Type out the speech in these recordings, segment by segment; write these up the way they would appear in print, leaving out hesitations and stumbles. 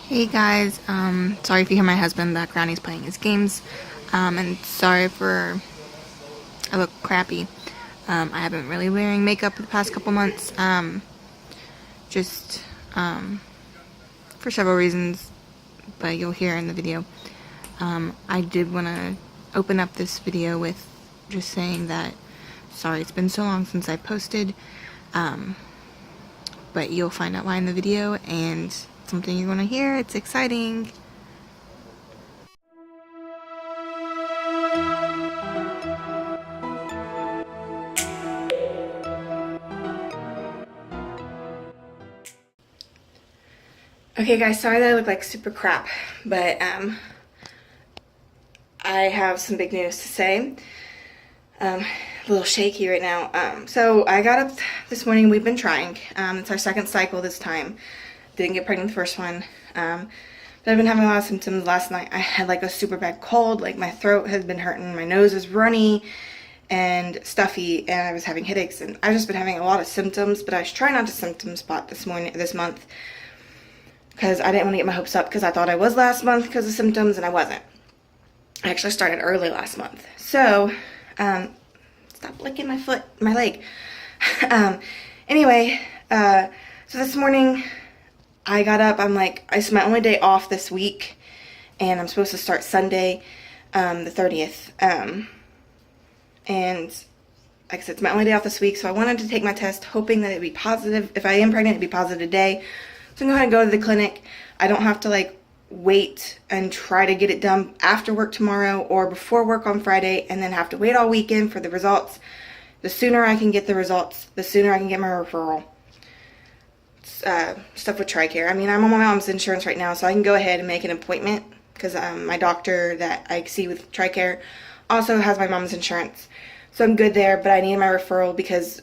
Hey guys, sorry if you hear my husband in the background, he's playing his games, and sorry for I look crappy. I haven't really wearing makeup the past couple months, just, for several reasons, but you'll hear in the video. I did want to open up this video with just saying that, sorry it's been so long since I posted, but you'll find out why in the video, and something you're going to hear. It's exciting. Okay guys, sorry that I look like super crap, but I have some big news to say. A little shaky right now. So I got up this morning. We've been trying. It's our second cycle this time. Didn't get pregnant the first one. But I've been having a lot of symptoms. Last night I had like a super bad cold. Like my throat has been hurting. My nose is runny and stuffy, and I was having headaches. And I've just been having a lot of symptoms. But I was trying not to symptom spot this month, because I didn't want to get my hopes up, because I thought I was last month because of symptoms, and I wasn't. I actually started early last month. So, stop licking my leg. Anyway, so this morning I got up, I'm like, it's my only day off this week, and I'm supposed to start Sunday, the 30th. And like I said, it's my only day off this week, so I wanted to take my test, hoping that it'd be positive. If I am pregnant, it'd be positive today. So I'm going to go to the clinic. I don't have to like wait and try to get it done after work tomorrow or before work on Friday and then have to wait all weekend for the results. The sooner I can get the results, the sooner I can get my referral. Stuff with TRICARE. I mean, I'm on my mom's insurance right now, so I can go ahead and make an appointment, because my doctor that I see with TRICARE also has my mom's insurance. So I'm good there, but I need my referral because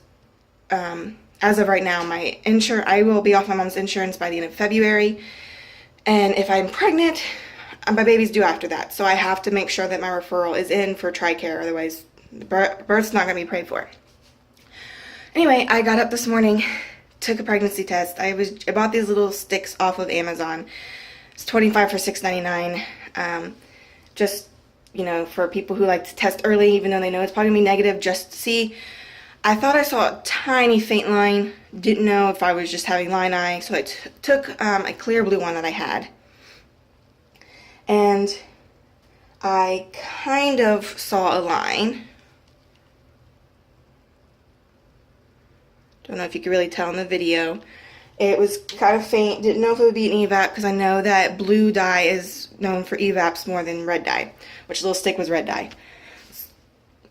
as of right now, I will be off my mom's insurance by the end of February. And if I'm pregnant, my baby's due after that. So I have to make sure that my referral is in for TRICARE, otherwise the birth's not going to be paid for. Anyway, I got up this morning, took a pregnancy test. I bought these little sticks off of Amazon. It's $25 for $6.99. Just, for people who like to test early, even though they know it's probably going to be negative, just to see. I thought I saw a tiny faint line. Didn't know if I was just having line eye, so I took a clear blue one that I had. And I kind of saw a line. Don't know if you can really tell in the video. It was kind of faint. Didn't know if it would be an evap, because I know that blue dye is known for evaps more than red dye, which little stick was red dye.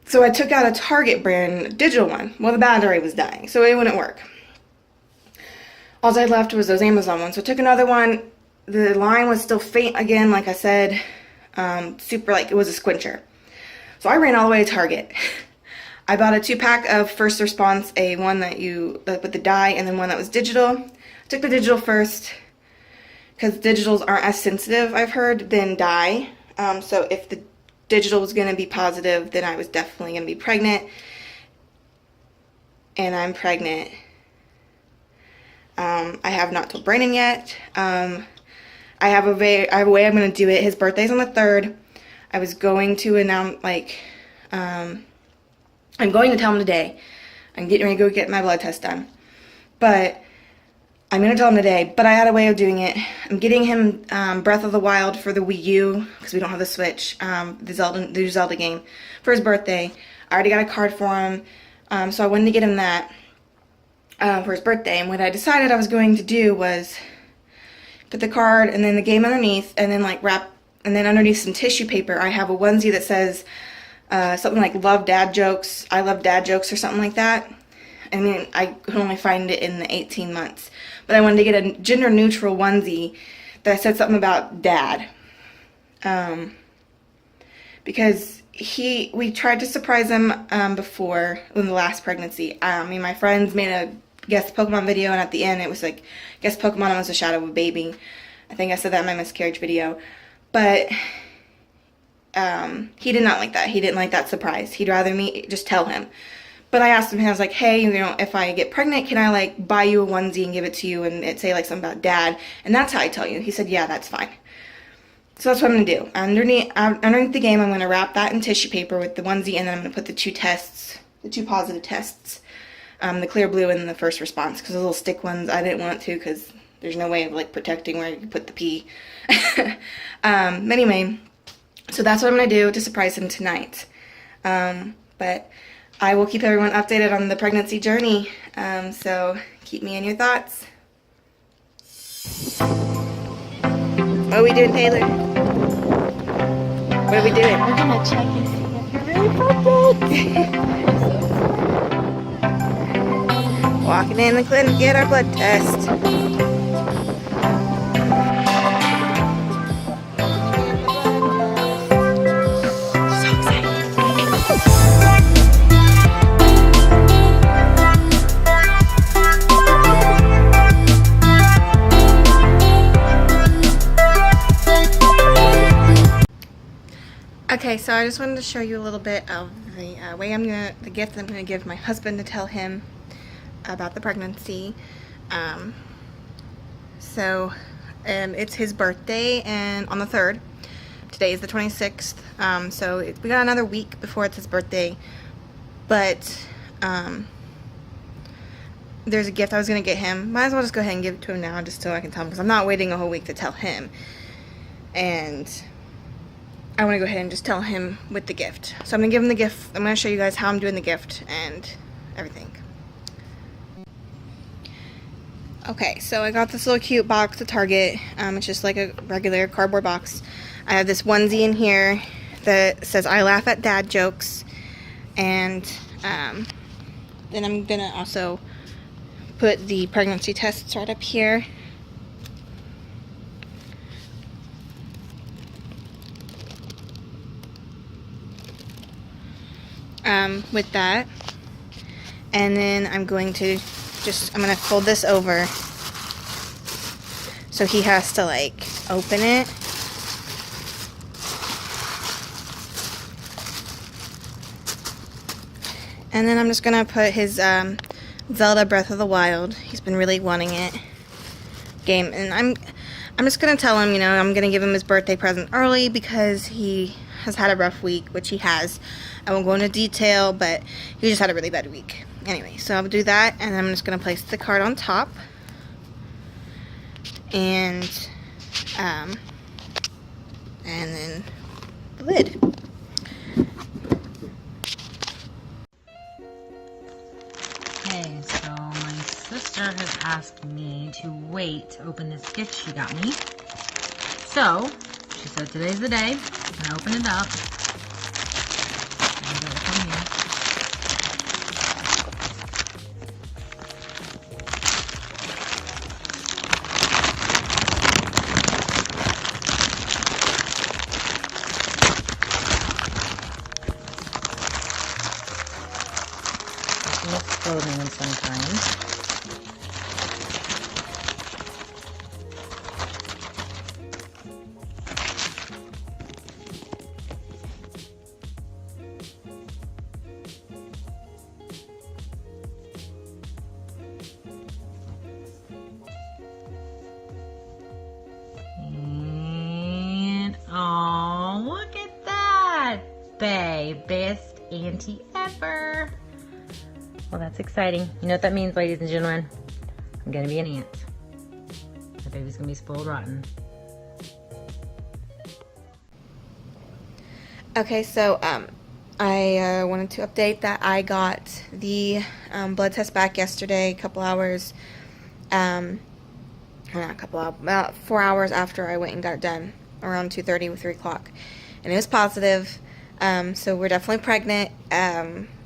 So I took out a Target brand digital one. Well, the battery was dying, so it wouldn't work. All I had left was those Amazon ones. So I took another one. The line was still faint again, like I said. Super, like it was a squincher. So I ran all the way to Target. I bought a 2-pack of First Response, a one with the dye, and then one that was digital. I took the digital first, because digitals aren't as sensitive, I've heard, than dye. So if the digital was going to be positive, then I was definitely going to be pregnant. And I'm pregnant. I have not told Brandon yet. I have a way I'm going to do it. His birthday's on the 3rd. I was going to announce, I'm going to tell him today. I'm getting ready to go get my blood test done. But I'm going to tell him today, but I had a way of doing it. I'm getting him Breath of the Wild for the Wii U, because we don't have the Switch, the new Zelda game, for his birthday. I already got a card for him, so I wanted to get him that for his birthday. And what I decided I was going to do was put the card and then the game underneath, and then and then underneath some tissue paper, I have a onesie that says something like "Love Dad Jokes," "I love dad jokes," or something like that. I mean, I could only find it in the 18 months. But I wanted to get a gender-neutral onesie that said something about dad. Because we tried to surprise him before, in the last pregnancy. My friends made a guess Pokemon video, and at the end it was like, guess Pokemon was a shadow of a baby. I think I said that in my miscarriage video. But he did not like that. He didn't like that surprise. He'd rather me just tell him. But I asked him, I was like, hey, you know, if I get pregnant, can I like buy you a onesie and give it to you and it say like something about dad? And that's how I tell you. He said, yeah, that's fine. So that's what I'm going to do. Underneath the game, I'm going to wrap that in tissue paper with the onesie, and then I'm going to put the two positive tests, the clear blue and the first response, because the little stick ones, I didn't want to because there's no way of like protecting where you put the pee. Anyway, so that's what I'm going to do to surprise him tonight. But I will keep everyone updated on the pregnancy journey, so keep me in your thoughts. What are we doing, Taylor? What are we doing? We're gonna check and see if you're really pregnant. Walking in the clinic to get our blood test. Okay, so I just wanted to show you a little bit of the the gift I'm going to give my husband to tell him about the pregnancy. It's his birthday, and on the 3rd. Today is the 26th, so we got another week before it's his birthday, but there's a gift I was going to get him. Might as well just go ahead and give it to him now just so I can tell him, because I'm not waiting a whole week to tell him, and I want to go ahead and just tell him with the gift. So I'm going to give him the gift. I'm going to show you guys how I'm doing the gift and everything. Okay, so I got this little cute box at Target. It's just like a regular cardboard box. I have this onesie in here that says I laugh at dad jokes. And then I'm going to also put the pregnancy tests right up here. With that, and then I'm going to fold this over so he has to like open it. And then I'm just gonna put his Zelda Breath of the Wild. He's been really wanting it game, and I'm just gonna tell him, you know, I'm gonna give him his birthday present early because he has had a rough week, which he has. I won't go into detail, but he just had a really bad week. Anyway, so I'll do that, and I'm just going to place the card on top. And then the lid. Okay, so my sister has asked me to wait to open this gift she got me. So, she said today's the day. I'm going to open it up. Clothing and sometimes. And oh, look at that, babe, best auntie ever. Well, that's exciting. You know what that means, ladies and gentlemen? I'm gonna be an aunt. The baby's gonna be spoiled rotten. Okay, so I wanted to update that I got the blood test back yesterday, a couple hours, well, not a couple hours, about 4 hours after I went and got it done, around 2:30 or 3 o'clock, and it was positive. So we're definitely pregnant.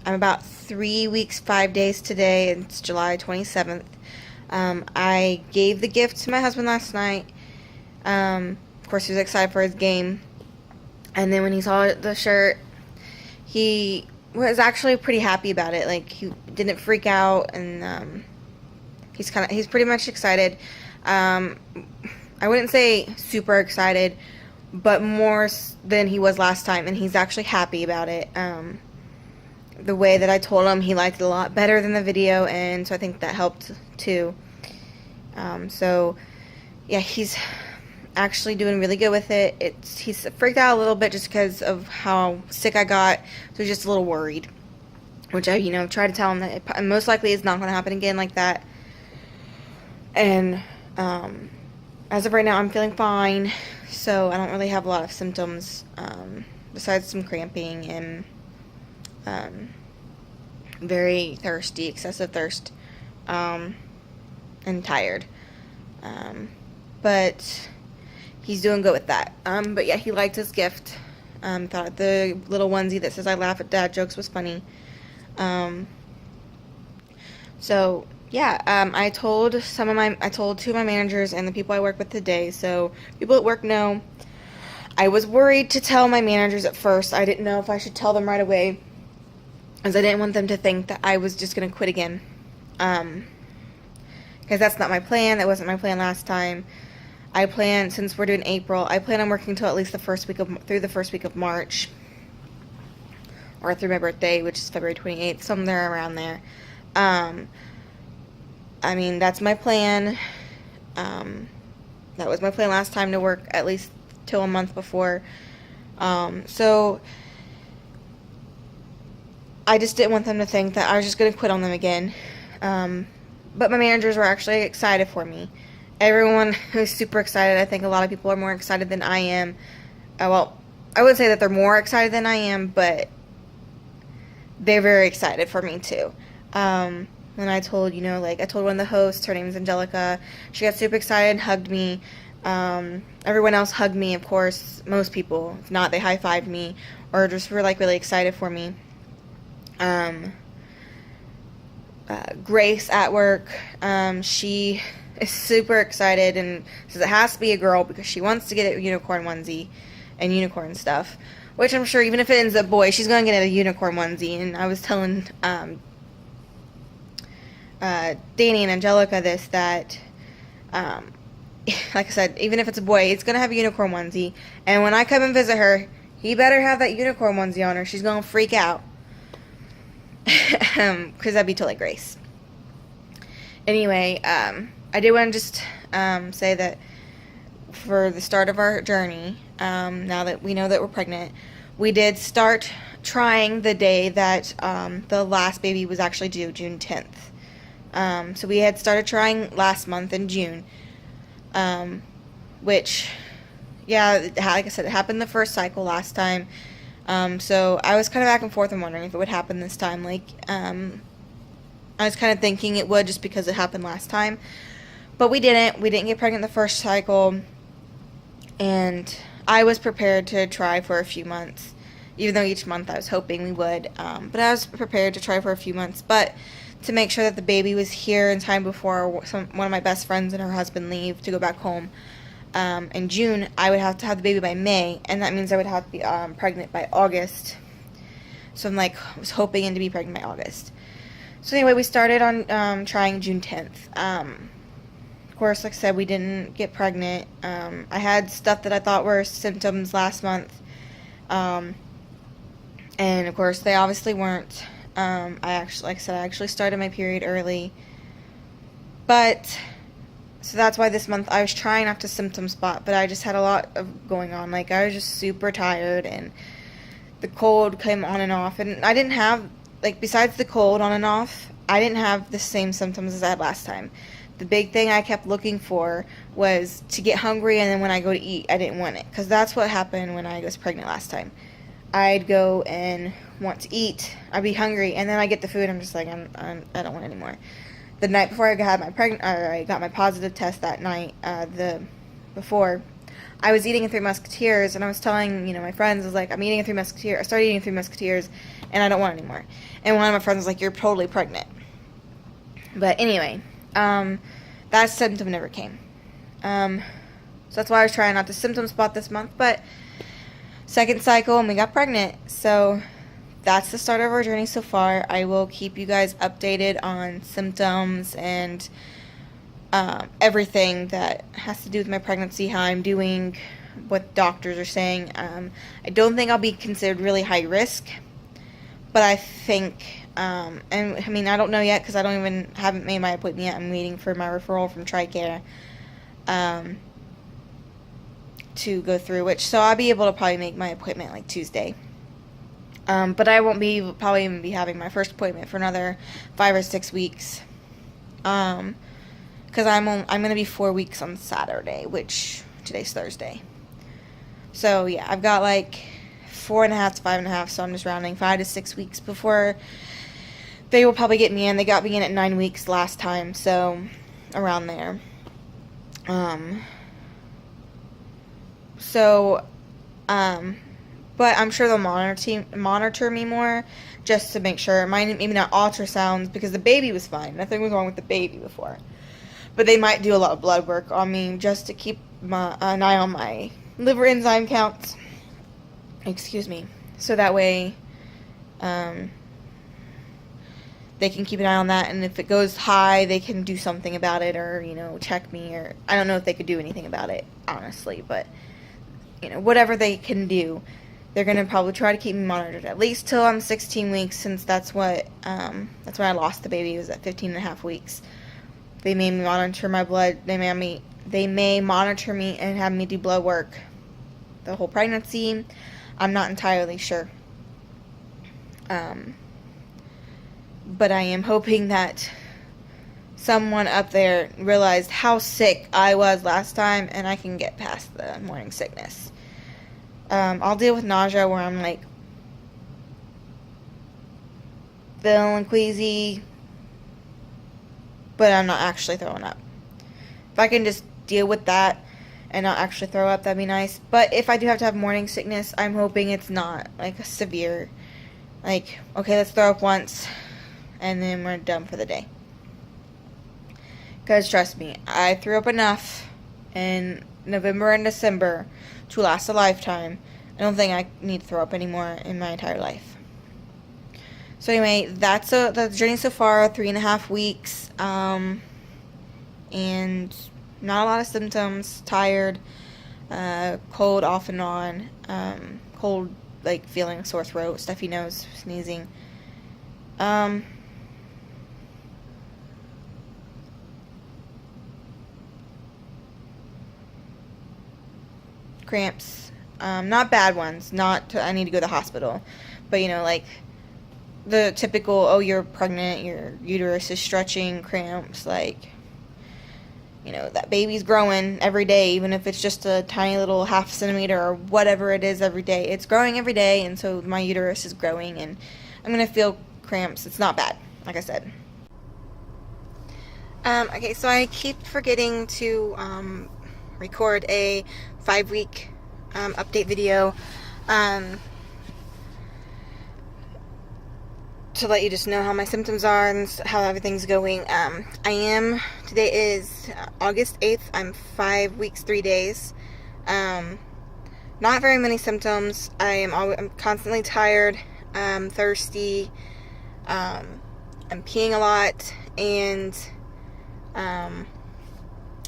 I'm about 3 weeks, 5 days today. It's July 27th. I gave the gift to my husband last night. Of course, he was excited for his game. And then when he saw the shirt, he was actually pretty happy about it. Like, he didn't freak out, and he's pretty much excited. I wouldn't say super excited, but more than he was last time, and he's actually happy about it. the way that I told him, he liked it a lot better than the video, and so I think that helped too. So yeah, he's actually doing really good with it. He's freaked out a little bit just because of how sick I got, so he's just a little worried. Which I, try to tell him that it most likely is not going to happen again like that. And as of right now, I'm feeling fine, so I don't really have a lot of symptoms besides some cramping and very thirsty, excessive thirst, and tired. But he's doing good with that. But yeah, he liked his gift. Thought the little onesie that says "I laugh at dad jokes" was funny. So yeah, I told two of my managers and the people I work with today. So people at work know. I was worried to tell my managers at first. I didn't know if I should tell them right away, as I didn't want them to think that I was just gonna quit again. Because that's not my plan. That wasn't my plan last time. I plan, since we're doing April, I plan on working till at least through the first week of March. Or through my birthday, which is February 28th, somewhere around there. I mean, that's my plan. That was my plan last time, to work at least till a month before. So I just didn't want them to think that I was just going to quit on them again. But my managers were actually excited for me. Everyone was super excited. I think a lot of people are more excited than I am. Well, I would say that they're more excited than I am, but they're very excited for me too. When I told, I told one of the hosts, her name is Angelica, she got super excited and hugged me. Everyone else hugged me, of course. Most people, if not, they high-fived me or just were really excited for me. Grace at work, she is super excited and says it has to be a girl because she wants to get a unicorn onesie and unicorn stuff. Which I'm sure, even if it ends up boy, she's going to get a unicorn onesie. And I was telling Danny and Angelica this, that, like I said, even if it's a boy, it's going to have a unicorn onesie. And when I come and visit her, he better have that unicorn onesie on her. She's going to freak out. Because that'd be totally Grace. Anyway, I did want to just say that for the start of our journey, now that we know that we're pregnant, we did start trying the day that the last baby was actually due, June 10th. So we had started trying last month in June, which, yeah, like I said, it happened the first cycle last time. So I was kind of back and forth and wondering if it would happen this time. I was kind of thinking it would, just because it happened last time. But we didn't. We didn't get pregnant the first cycle. And I was prepared to try for a few months, even though each month I was hoping we would. But I was prepared to try for a few months. But to make sure that the baby was here in time before one of my best friends and her husband leave to go back home in June, I would have to have the baby by May. And that means I would have to be pregnant by August. So I was hoping to be pregnant by August. So anyway, we started on trying June 10th. Of course, like I said, we didn't get pregnant. I had stuff that I thought were symptoms last month. And of course, they obviously weren't. I actually started my period early. But, so that's why this month I was trying not to symptom spot, but I just had a lot of going on. I was just super tired, and the cold came on and off. And I didn't have, besides the cold on and off, I didn't have the same symptoms as I had last time. The big thing I kept looking for was to get hungry, and then when I go to eat, I didn't want it. Because that's what happened when I was pregnant last time. I'd go and want to eat, I'd be hungry, and then I get the food, I'm just I don't want it anymore. The night before I got my positive test that night, before, I was eating a Three Musketeers, and I was telling, my friends, I was I'm eating a Three Musketeers. I started eating Three Musketeers, and I don't want it anymore. And one of my friends was like, you're totally pregnant. But anyway, that symptom never came. So that's why I was trying not to symptom spot this month, but second cycle, and we got pregnant. So that's the start of our journey so far. I will keep you guys updated on symptoms and everything that has to do with my pregnancy, how I'm doing, what doctors are saying. I don't think I'll be considered really high risk, But I think, and I mean, I don't know yet because haven't made my appointment yet. I'm waiting for my referral from TRICARE to go through, so I'll be able to probably make my appointment like Tuesday. But I won't probably even be having my first appointment for another 5 or 6 weeks. Because I'm going to be 4 weeks on Saturday, which today's Thursday. So yeah, I've got like 4.5 to 5.5, so I'm just rounding 5 to 6 weeks before they will probably get me in. They got me in at 9 weeks last time, so around there. But I'm sure they'll monitor me more just to make sure. Maybe not ultrasounds, because the baby was fine. Nothing was wrong with the baby before. But they might do a lot of blood work on me just to keep an eye on my liver enzyme counts. Excuse me. So that way they can keep an eye on that, and if it goes high, they can do something about it, or, check me, or I don't know if they could do anything about it, honestly, but, whatever they can do, they're going to probably try to keep me monitored at least till I'm 16 weeks, since that's when I lost the baby, was at 15.5 weeks. They may monitor my blood, they may monitor me and have me do blood work the whole pregnancy. I'm not entirely sure. But I am hoping that someone up there realized how sick I was last time, and I can get past the morning sickness. I'll deal with nausea where I'm like feeling queasy, but I'm not actually throwing up. If I can just deal with that and not actually throw up, that'd be nice. But if I do have to have morning sickness, I'm hoping it's not like a severe, like, okay, let's throw up once and then we're done for the day. Because trust me, I threw up enough in November and December to last a lifetime. I don't think I need to throw up anymore in my entire life. So anyway, that's the journey so far, 3.5 weeks, and not a lot of symptoms. Tired, cold off and on, cold, like feeling a sore throat, stuffy nose, sneezing. Cramps, not bad ones, I need to go to the hospital, but like the typical, oh, you're pregnant, your uterus is stretching, cramps, like, that baby's growing every day, even if it's just a tiny little 0.5 centimeter or whatever it is every day. It's growing every day, and so my uterus is growing, and I'm going to feel cramps. It's not bad, like I said. Okay, so I keep forgetting to record a 5-week update video to let you just know how my symptoms are and how everything's going. Today is August 8th. I'm 5 weeks, 3 days. Not very many symptoms. I'm constantly tired, thirsty, I'm peeing a lot, and I've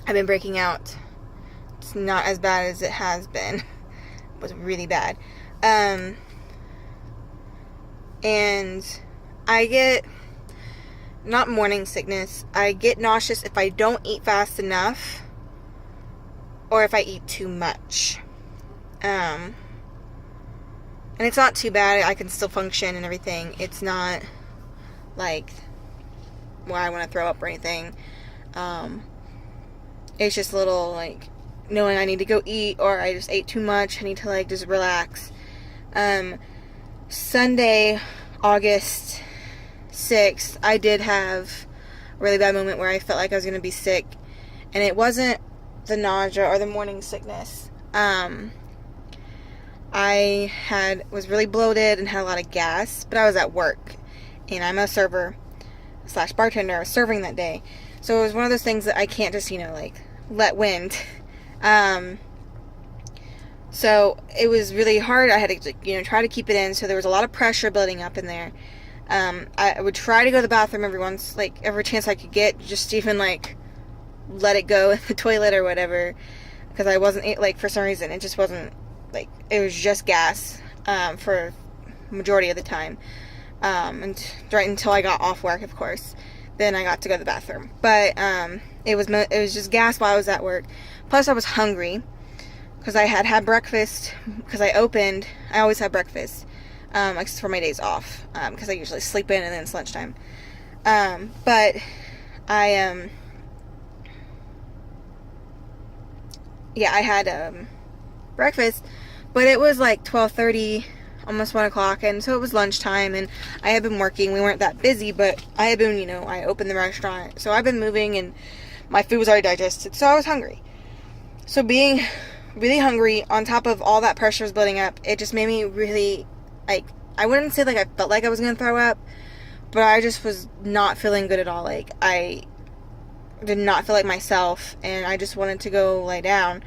been breaking out. It's not as bad as it has been. It was really bad. And I get, not morning sickness, I get nauseous if I don't eat fast enough or if I eat too much. And it's not too bad. I can still function and everything. It's not like where I want to throw up or anything. It's just a little like knowing I need to go eat, or I just ate too much. I need to like just relax. Sunday, August 6th, I did have a really bad moment where I felt like I was going to be sick, and it wasn't the nausea or the morning sickness. I was really bloated and had a lot of gas, but I was at work, and I'm a server / bartender. I was serving that day, so it was one of those things that I can't just like let wind. So it was really hard. I had to try to keep it in, so there was a lot of pressure building up in there. I would try to go to the bathroom every chance I could get, just even let it go in the toilet or whatever, because I wasn't for some reason it just wasn't it was just gas for majority of the time. and right until I got off work, of course. Then I got to go to the bathroom. But it was just gas while I was at work. Plus I was hungry because I had breakfast. Because I always have breakfast, except for my days off, because I usually sleep in and then it's lunchtime. But I had breakfast, but it was like 12:30, almost 1 o'clock, and so it was lunchtime, and I had been working. We weren't that busy, but I had been, I opened the restaurant, so I've been moving, and my food was already digested, so I was hungry. So being really hungry, on top of all that pressure was building up, it just made me really, like, I wouldn't say like I felt like I was going to throw up, but I just was not feeling good at all. Like, I did not feel like myself, and I just wanted to go lay down.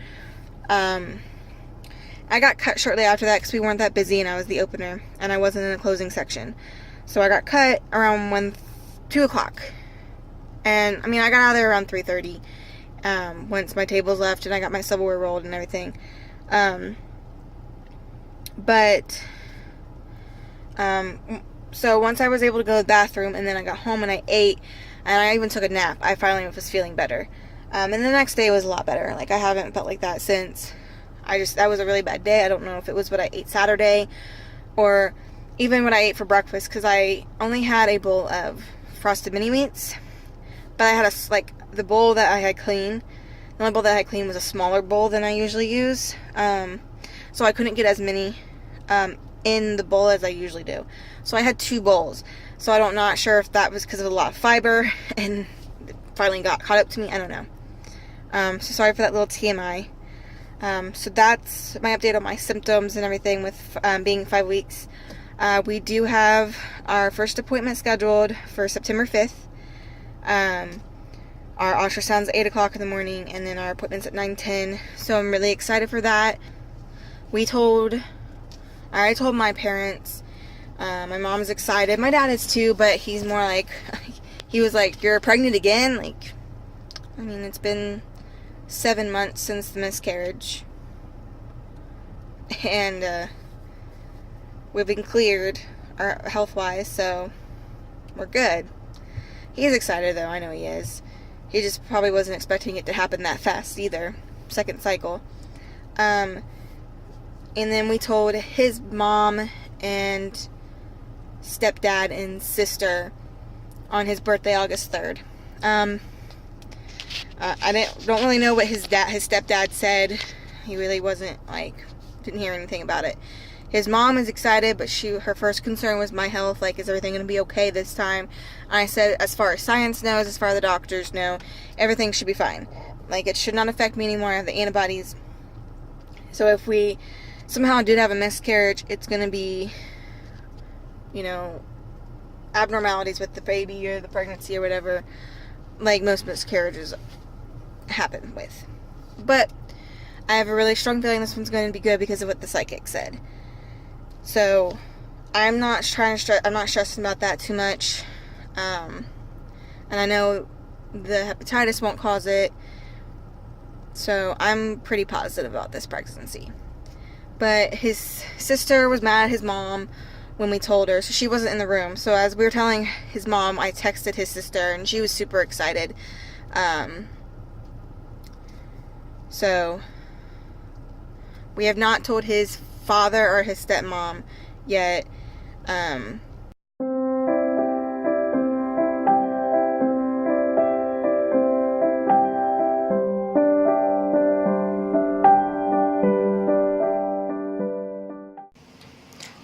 I got cut shortly after that because we weren't that busy, and I was the opener, and I wasn't in the closing section. So I got cut around 2 o'clock. And, I mean, I got out of there around 3:30, once my tables left, and I got my silverware rolled and everything. So once I was able to go to the bathroom, and then I got home and I ate, and I even took a nap, I finally was feeling better. And the next day was a lot better. Like, I haven't felt like that since. That was a really bad day. I don't know if it was what I ate Saturday, or even what I ate for breakfast, because I only had a bowl of frosted mini wheats, but I had the bowl that I had clean. The only bowl that I had clean was a smaller bowl than I usually use, so I couldn't get as many in the bowl as I usually do. So I had 2 bowls. So I'm not sure if that was because of a lot of fiber and it finally got caught up to me. I don't know. So sorry for that little TMI. So that's my update on my symptoms and everything with being 5 weeks. We do have our first appointment scheduled for September 5th. Our ultrasound's 8 o'clock in the morning, and then our appointment's at 9:10. So I'm really excited for that. I already told my parents. My mom's excited. My dad is too, but he's more like, he was like, "You're pregnant again?" Like, I mean, it's been 7 months since the miscarriage, and we've been cleared health-wise, so we're good. He's excited though, I know he is. He just probably wasn't expecting it to happen that fast either. Second cycle. And then we told his mom and stepdad and sister on his birthday, August 3rd. I don't really know what his stepdad said. He really didn't hear anything about it. His mom is excited, but her first concern was my health. Like, is everything going to be okay this time? I said, as far as science knows, as far as the doctors know, everything should be fine. Like, it should not affect me anymore. I have the antibodies. So if we somehow did have a miscarriage, it's going to be, abnormalities with the baby or the pregnancy or whatever, like most miscarriages happen with. But I have a really strong feeling this one's going to be good because of what the psychic said. So I'm not stressing about that too much. And I know the hepatitis won't cause it. So I'm pretty positive about this pregnancy. But his sister was mad at his mom when we told her, so she wasn't in the room. So as we were telling his mom, I texted his sister, and she was super excited. So we have not told his father or his stepmom yet.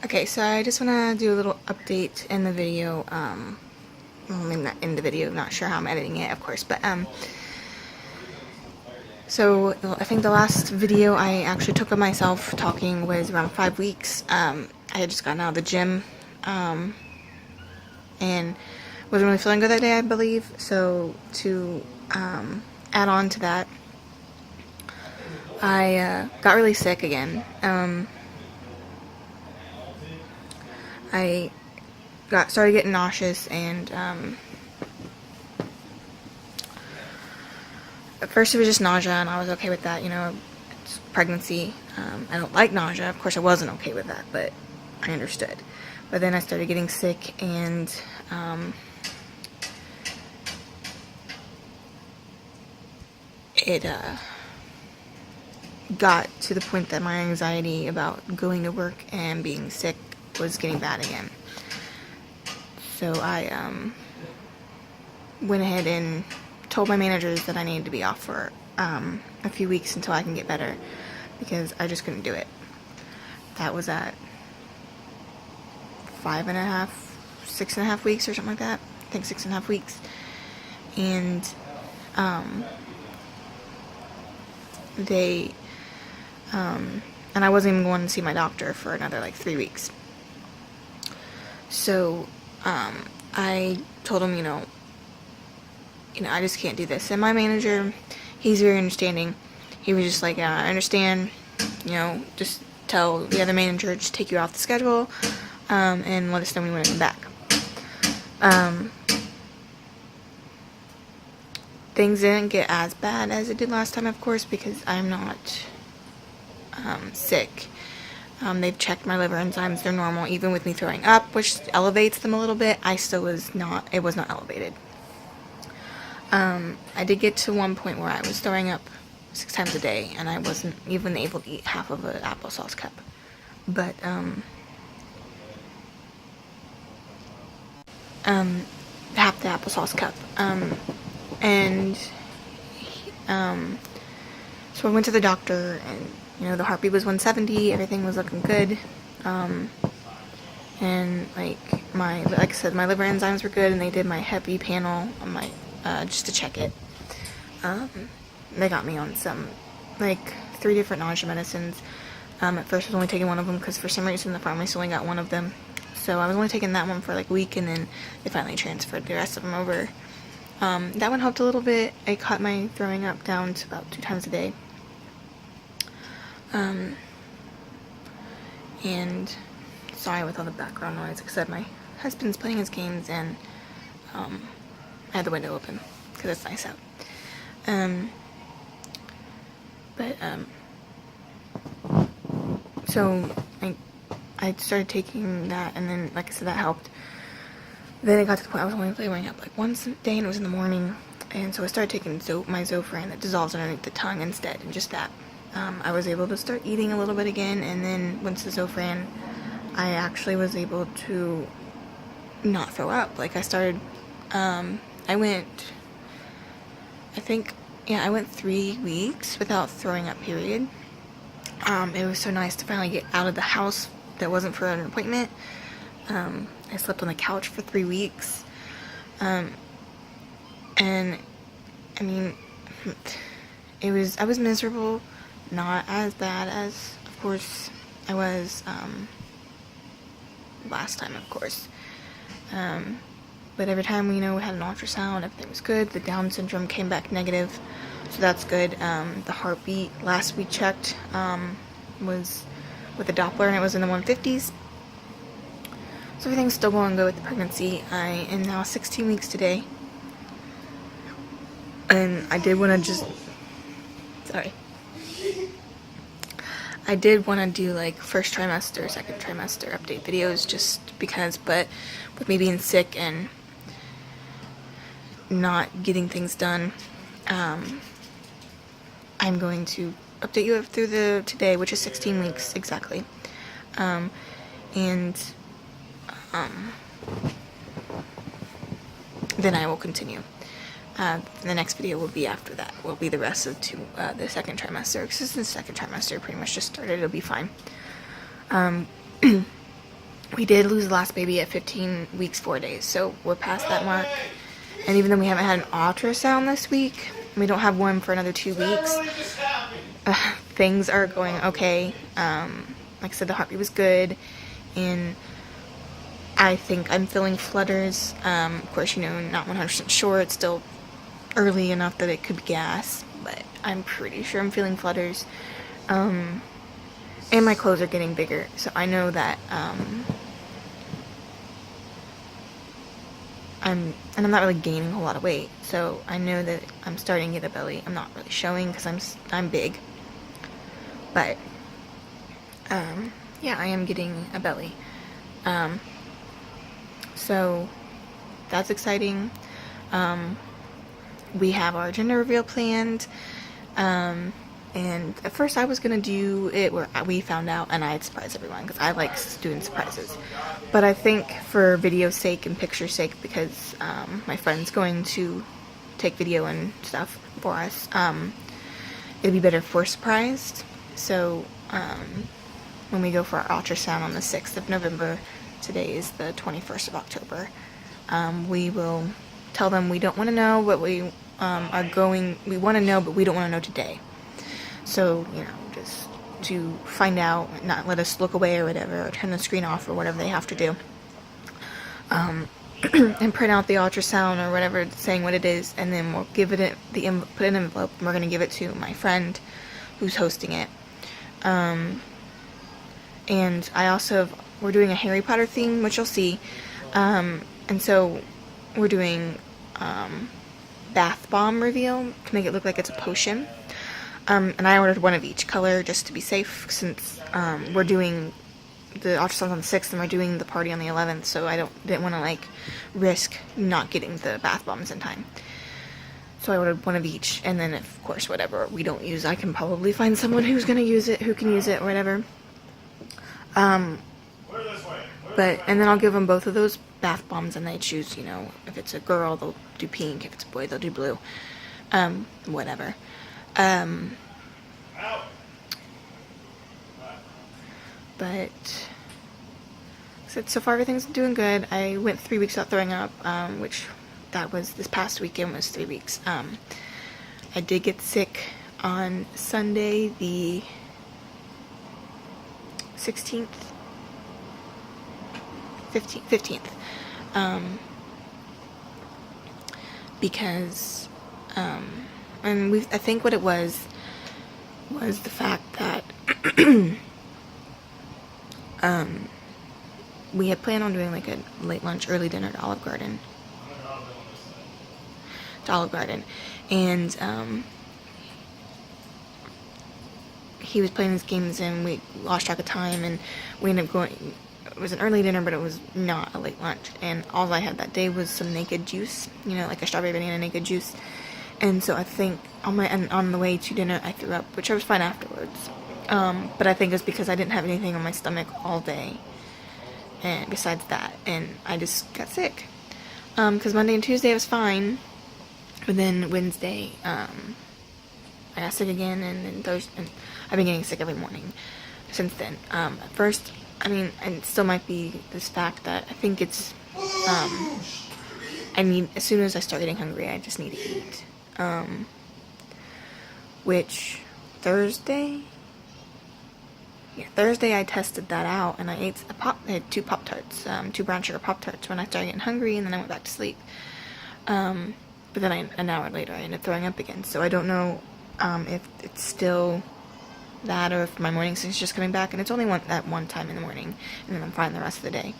Okay, so I just want to do a little update in the video. Well, maybe not in the video, not sure how I'm editing it, of course, but so I think the last video I actually took of myself talking was around 5 weeks. I had just gotten out of the gym, and wasn't really feeling good that day, I believe. So to add on to that, I got really sick again. I started getting nauseous, and at first it was just nausea, and I was okay with that. It's pregnancy. I don't like nausea. Of course I wasn't okay with that, but I understood. But then I started getting sick, and it got to the point that my anxiety about going to work and being sick was getting bad again. So I went ahead and told my managers that I needed to be off for a few weeks until I can get better, because I just couldn't do it. That was at 5.5, 6.5 weeks or something like that. I think 6.5 weeks. And they and I wasn't even going to see my doctor for another like 3 weeks. So I told him, you know, I just can't do this. And my manager, he's very understanding. He was just like, yeah, I understand, just tell the other manager to take you off the schedule, and let us know when you want to come back. Things didn't get as bad as it did last time, of course, because I'm not sick. They've checked my liver enzymes, they're normal. Even with me throwing up, which elevates them a little bit, it was not elevated. I did get to one point where I was throwing up 6 times a day, and I wasn't even able to eat half of an applesauce cup. But, half the applesauce cup. So I went to the doctor, and, the heartbeat was 170, everything was looking good. And, like I said, my liver enzymes were good, and they did my Hep B panel on my, just to check it. They got me on some, 3 different nausea medicines. At first I was only taking one of them, because for some reason the pharmacy only got one of them. So I was only taking that one for a week, and then they finally transferred the rest of them over. That one helped a little bit. I cut my throwing up down to about 2 times a day. And sorry with all the background noise. Like I said, my husband's playing his games, and I had the window open because it's nice out. So I started taking that, and then, like I said, that helped. Then it got to the point I was only throwing up once a day, and it was in the morning. And so I started taking my Zofran that dissolves underneath the tongue instead, and just that. I was able to start eating a little bit again, and then once the Zofran, I actually was able to not throw up. I started, I went 3 weeks without throwing up, period. It was so nice to finally get out of the house that wasn't for an appointment. I slept on the couch for 3 weeks. And I mean, I was miserable, not as bad as, of course, I was, last time, of course. But every time we had an ultrasound, everything was good. The Down syndrome came back negative, so that's good. The heartbeat, last we checked, was with the Doppler, and it was in the 150s. So everything's still going good with the pregnancy. I am now 16 weeks today. And I did want to do first trimester, second trimester update videos just because, but with me being sick and not getting things done, I'm going to update you through today, which is 16 weeks exactly. Then I will continue. The next video will be after that. Will be the rest of the second trimester. Because the second trimester pretty much just started. It'll be fine. We did lose the last baby at 15 weeks, 4 days. So we're past that mark. And even though we haven't had an ultrasound this week, we don't have one for another 2 weeks. Things are going okay. Like I said, the heartbeat was good. And I think I'm feeling flutters. Of course, not 100% sure. It's still early enough that it could be gas, but I'm pretty sure I'm feeling flutters. And my clothes are getting bigger, so I know that I'm not really gaining a whole lot of weight, so I know that I'm starting to get a belly. I'm not really showing because I'm big, but yeah, I am getting a belly. So that's exciting. We have our gender reveal planned. And at first I was going to do it where we found out and I'd surprise everyone because I like doing surprises. But I think for video's sake and picture's sake, because my friend's going to take video and stuff for us, it'd be better if we're surprised. So when we go for our ultrasound on the 6th of November, today is the 21st of October, we will tell them we don't want to know, but we want to know, but we don't want to know today. So, you know, just to find out, not let us look away or whatever, or turn the screen off or whatever they have to do. And print out the ultrasound or whatever, saying what it is, and then we'll give it put it in an envelope, and we're going to give it to my friend who's hosting it. And we're doing a Harry Potter theme, which you'll see. And so we're doing bath bomb reveal to make it look like it's a potion. And I ordered one of each color just to be safe, since we're doing the ultrasound on the 6th and we're doing the party on the 11th, so I didn't want to like risk not getting the bath bombs in time. So I ordered one of each, and then of course whatever we don't use, I can probably find someone who can use it or whatever. And then I'll give them both of those bath bombs, and they choose, you know, if it's a girl they'll do pink, if it's a boy they'll do blue, whatever. But so far everything's doing good. I went 3 weeks without throwing up, which that was this past weekend was 3 weeks. I did get sick on Sunday the 16th, 15th, because and I think what it was the fact that we had planned on doing like a late lunch, early dinner to Olive Garden. And he was playing his games and we lost track of time, and we ended up going. It was an early dinner, but it was not a late lunch, and all I had that day was some naked juice, you know, like a strawberry banana naked juice. And so I think on the way to dinner I threw up, which I was fine afterwards. But I think it's because I didn't have anything on my stomach all day, and besides that, and I just got sick. Because Monday and Tuesday I was fine, but then Wednesday I got sick again, and then Thursday, and I've been getting sick every morning since then. At first, I mean, and it still might be this fact that I think it's as soon as I start getting hungry, I just need to eat. Which Thursday I tested that out, and I ate I had 2 Pop-Tarts, 2 brown sugar Pop-Tarts when I started getting hungry, and then I went back to sleep. But then an hour later I ended up throwing up again, so I don't know if it's still that, or if my morning sickness is just coming back, and it's only that one time in the morning, and then I'm fine the rest of the day.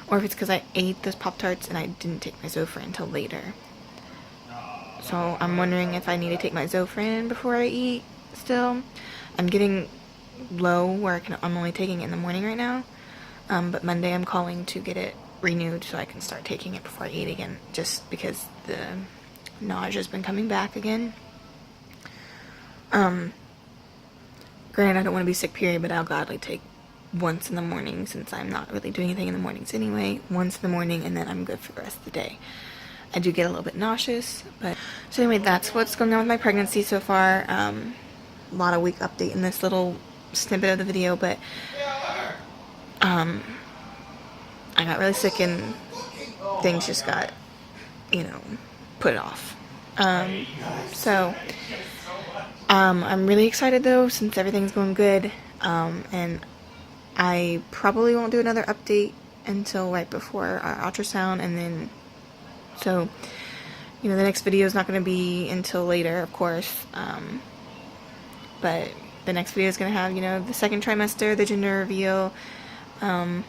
Or if it's because I ate those Pop-Tarts and I didn't take my Zofran until later. So I'm wondering if I need to take my Zofran before I eat still. I'm getting low where I'm only taking it in the morning right now. But Monday I'm calling to get it renewed so I can start taking it before I eat again, just because the nausea's been coming back again. Granted, I don't want to be sick, period, but I'll gladly take once in the morning, since I'm not really doing anything in the mornings anyway. Once in the morning, and then I'm good for the rest of the day. I do get a little bit nauseous, but so anyway, that's what's going on with my pregnancy so far. A lot of week update in this little snippet of the video, but I got really sick and things just got, you know, put off. So I'm really excited though, since everything's going good, and I probably won't do another update until right before our ultrasound, and then so, you know, the next video is not going to be until later, of course, but the next video is going to have, you know, the second trimester, the gender reveal, and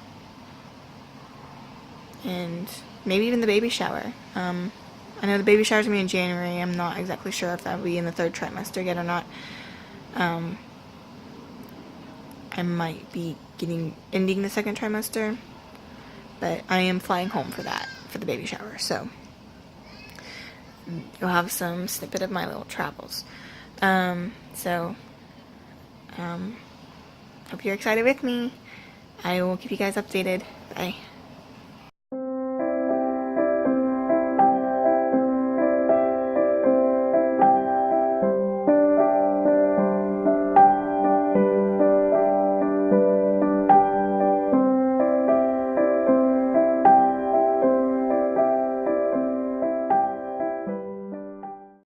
maybe even the baby shower. I know the baby shower is going to be in January. I'm not exactly sure if that will be in the 3rd trimester yet or not. I might be ending the 2nd trimester, but I am flying home for that, for the baby shower. So you'll have some snippet of my little travels. Hope you're excited with me. I will keep you guys updated. Bye.